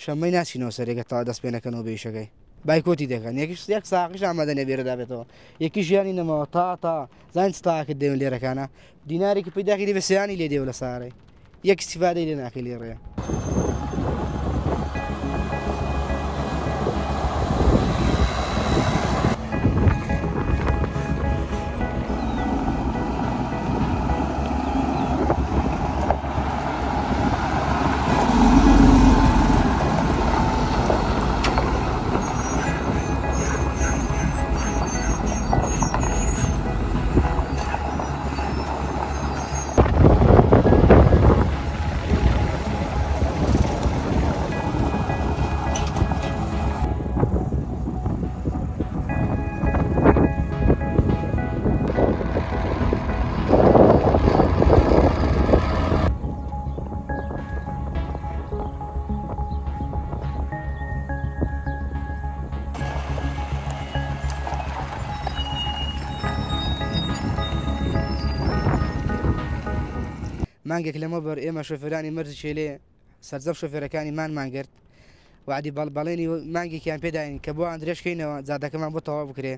شەممەی ناچینەوە سەرێکە تا دەست پێ نەکەنەوە بێشەکەی بايكوتي دەکەن یەک ساقیش ئامادە نەبێرە دابێتەوە یەکی ژیانی نەمەوە تا زانین تاکرد دێون لێرەکانە دینارێکی پێداکی دێ بە سیانی لێ دێو لە سارەی یەک استیفادەی لێ ناکەی لێ ڕێ مانگێک لەمە بەر ئێمە شۆفێرانی مەرج چێلێ سەرجەم شۆفێرەکانیمان مانگرت وعدی بەڵێنی مانگێکیان پێداین کە بۆ ئەندرێشکەینەوە جادەکەمان بۆ تەواو بکرێ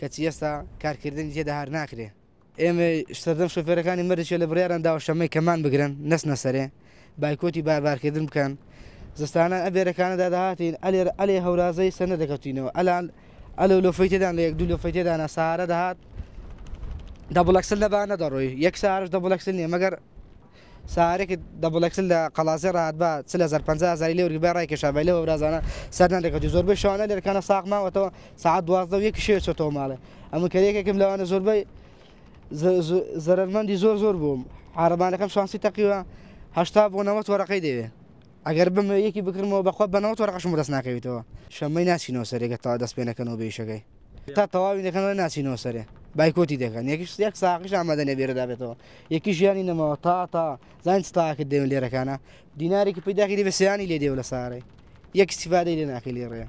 کەچی ئێستا کارکردنی تێدا هەر ناکرێ ئێمە سەرجەم شۆفێرەکانی مەرج چێ لە بڕیاراندا و شەمەی کەمان بگرن نەسنە سەرێ بایکۆتی باربارکردن بکەن زستانە ئەبێرەکانەدا داهاتین ئەلێ هەورازەی سەر نەدەکەوتینەوە ئەلە لۆفەی تێدان لە یەک دوو لۆفەی تێدانە سارە داهات دەبڵەکسل لەبا نەدەڕۆی یەک سارش دەبڵەکسل نییە مەگەر سارێک دەبڵەکسل لە قەڵازی ڕات بە 50,000 لێ وریبای ڕایکێشابای لەوە ورازانە سەر نەدەکەوتی زۆربەی شانە لێرەکانە ساقماوەتەوە ساعت 12 یەکی شێ چۆتەوە ماڵێ ئەمە کەرێکێکم لەوانە زۆربەی زەرمەندی زۆر بووم عربانەکەم شانسی تەقیوە 80 بۆ 90 وەرەقەی دەوێ ئەگەر بم یەکی بکردمەوە بەخوا بە 90 وەرەقەشم دەست ناکەویتەوە شەممەی ناچینەوە سەرێکە تا دەست پێ نەکەنەوە بێشەکەی تا تەواوی نەکەنەوە ناچینەوە سەرێ بايكوتي دەکەن یەک ساقیش ئامادە نەبێرە دابێتەوە یەکی ژیانی نەمەوە تا زانین تاکرد دێون لێرەکانە دینارێکی پێداکی دێ بە سیانی لێ دێو لە سارەی یەک استیفادەی لێ ناکەی لێ ڕێ